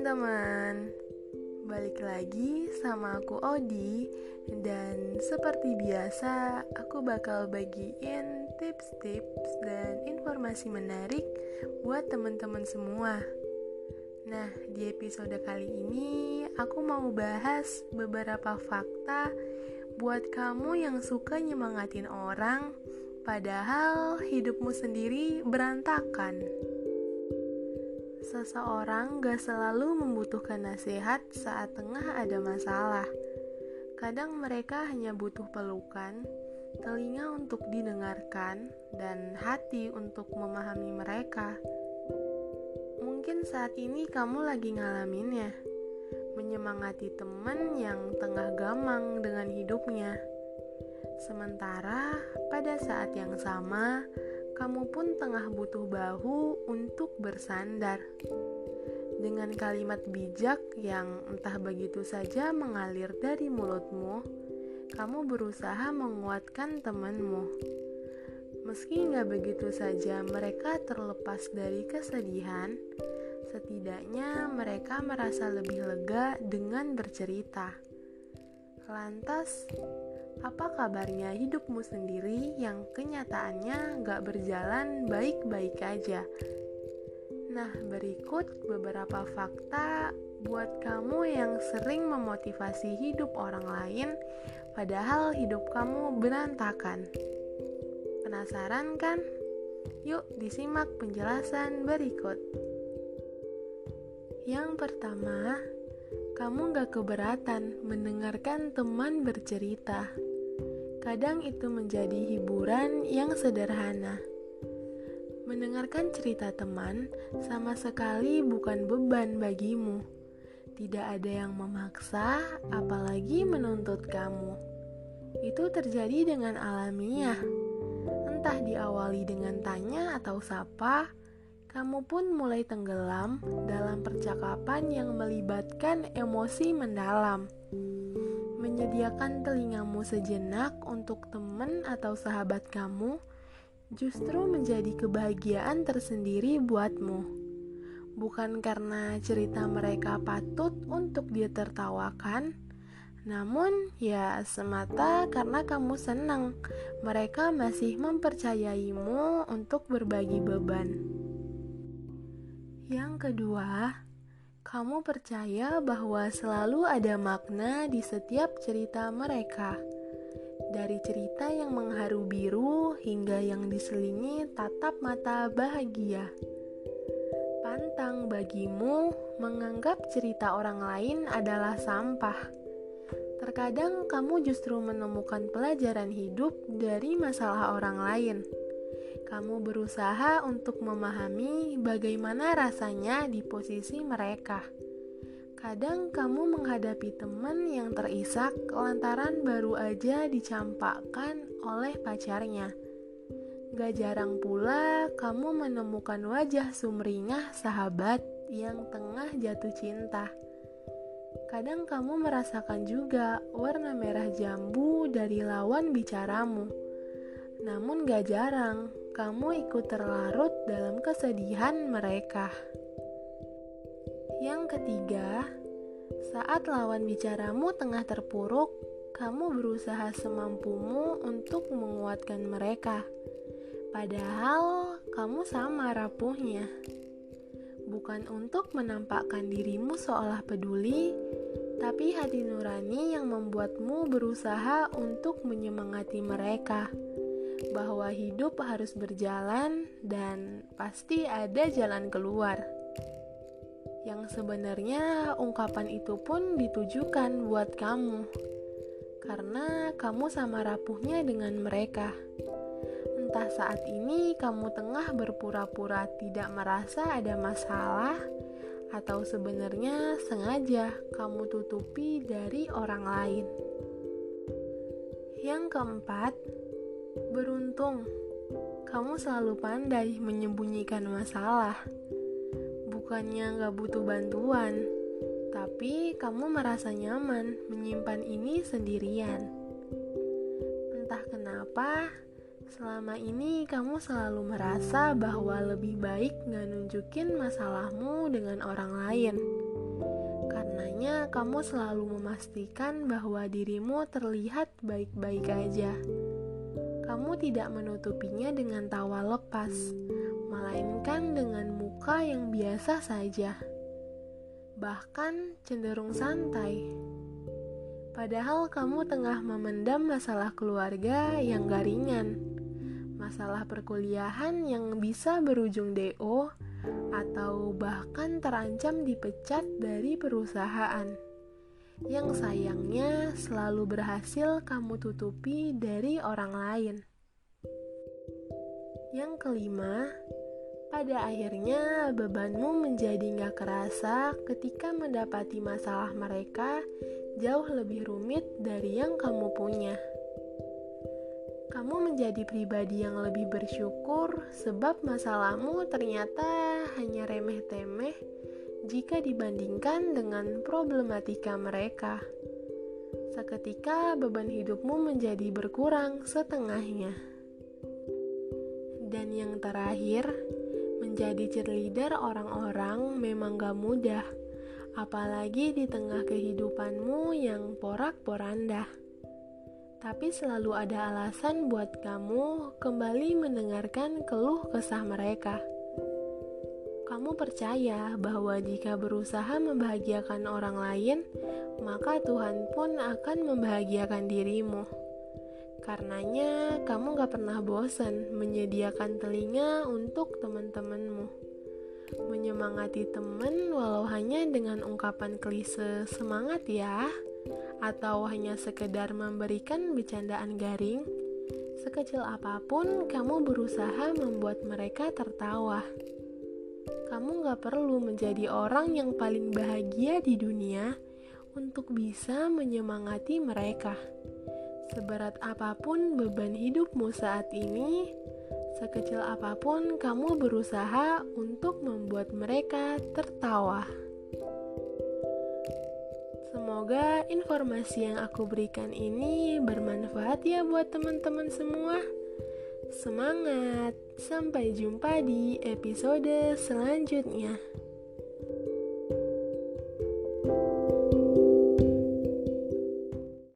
teman-teman, balik lagi sama aku Odi. Dan seperti biasa, aku bakal bagiin tips-tips dan informasi menarik buat teman-teman semua. Nah, di episode kali ini aku mau bahas beberapa fakta buat kamu yang suka nyemangatin orang padahal hidupmu sendiri berantakan. Seseorang gak selalu membutuhkan nasihat saat tengah ada masalah. Kadang mereka hanya butuh pelukan, telinga untuk didengarkan, dan hati untuk memahami mereka. Mungkin saat ini kamu lagi ngalaminnya, menyemangati teman yang tengah gamang dengan hidupnya. Sementara pada saat yang sama, kamu pun tengah butuh bahu untuk bersandar. Dengan kalimat bijak yang entah begitu saja mengalir dari mulutmu, kamu berusaha menguatkan temanmu. Meski gak begitu saja mereka terlepas dari kesedihan, setidaknya mereka merasa lebih lega dengan bercerita. Lantas, apa kabarnya hidupmu sendiri yang kenyataannya gak berjalan baik-baik aja? Nah, berikut beberapa fakta buat kamu yang sering memotivasi hidup orang lain, padahal hidup kamu berantakan. Penasaran kan? Yuk disimak penjelasan berikut. Yang pertama, kamu gak keberatan mendengarkan teman bercerita. Kadang itu menjadi hiburan yang sederhana. Mendengarkan cerita teman sama sekali bukan beban bagimu. Tidak ada yang memaksa, apalagi menuntut kamu. Itu terjadi dengan alamiah. Entah diawali dengan tanya atau sapa, kamu pun mulai tenggelam dalam percakapan yang melibatkan emosi mendalam. Menyediakan telingamu sejenak untuk teman atau sahabat kamu justru menjadi kebahagiaan tersendiri buatmu. Bukan karena cerita mereka patut untuk ditertawakan, namun ya semata karena kamu senang mereka masih mempercayaimu untuk berbagi beban. Yang kedua, kamu percaya bahwa selalu ada makna di setiap cerita mereka. Dari cerita yang mengharu biru hingga yang diselingi tatap mata bahagia. Pantang bagimu menganggap cerita orang lain adalah sampah. Terkadang kamu justru menemukan pelajaran hidup dari masalah orang lain. Kamu berusaha untuk memahami bagaimana rasanya di posisi mereka. Kadang kamu menghadapi teman yang terisak lantaran baru aja dicampakkan oleh pacarnya. Gak jarang pula kamu menemukan wajah sumringah sahabat yang tengah jatuh cinta. Kadang kamu merasakan juga warna merah jambu dari lawan bicaramu. Namun gak jarang kamu ikut terlarut dalam kesedihan mereka. Yang ketiga, saat lawan bicaramu tengah terpuruk, kamu berusaha semampumu untuk menguatkan mereka. Padahal kamu sama rapuhnya. Bukan untuk menampakkan dirimu seolah peduli, tapi hati nurani yang membuatmu berusaha untuk menyemangati mereka. Bahwa hidup harus berjalan dan pasti ada jalan keluar. Yang sebenarnya ungkapan itu pun ditujukan buat kamu, karena kamu sama rapuhnya dengan mereka. Entah saat ini kamu tengah berpura-pura tidak merasa ada masalah, atau sebenarnya sengaja kamu tutupi dari orang lain. Yang keempat, beruntung kamu selalu pandai menyembunyikan masalah. Bukannya gak butuh bantuan, tapi kamu merasa nyaman menyimpan ini sendirian. Entah kenapa, selama ini kamu selalu merasa bahwa lebih baik gak nunjukin masalahmu dengan orang lain. Karenanya kamu selalu memastikan bahwa dirimu terlihat baik-baik aja. Kamu tidak menutupinya dengan tawa lepas, melainkan dengan muka yang biasa saja. Bahkan cenderung santai. Padahal kamu tengah memendam masalah keluarga yang gak ringan, masalah perkuliahan yang bisa berujung DO, atau bahkan terancam dipecat dari perusahaan yang sayangnya selalu berhasil kamu tutupi dari orang lain. Yang kelima, pada akhirnya bebanmu menjadi gak kerasa ketika mendapati masalah mereka jauh lebih rumit dari yang kamu punya. Kamu menjadi pribadi yang lebih bersyukur sebab masalahmu ternyata hanya remeh-temeh jika dibandingkan dengan problematika mereka. Seketika beban hidupmu menjadi berkurang setengahnya. Dan yang terakhir, menjadi cheerleader orang-orang memang gak mudah, apalagi di tengah kehidupanmu yang porak-poranda. Tapi selalu ada alasan buat kamu kembali mendengarkan keluh kesah mereka. Kamu percaya bahwa jika berusaha membahagiakan orang lain, maka Tuhan pun akan membahagiakan dirimu. Karenanya, kamu gak pernah bosan menyediakan telinga untuk teman-temanmu. Menyemangati teman walau hanya dengan ungkapan klise semangat ya, atau hanya sekedar memberikan bercandaan garing. Sekecil apapun, kamu berusaha membuat mereka tertawa. Kamu gak perlu menjadi orang yang paling bahagia di dunia untuk bisa menyemangati mereka. Seberat apapun beban hidupmu saat ini, sekecil apapun kamu berusaha untuk membuat mereka tertawa. Semoga informasi yang aku berikan ini bermanfaat ya buat teman-teman semua. Semangat, sampai jumpa di episode selanjutnya.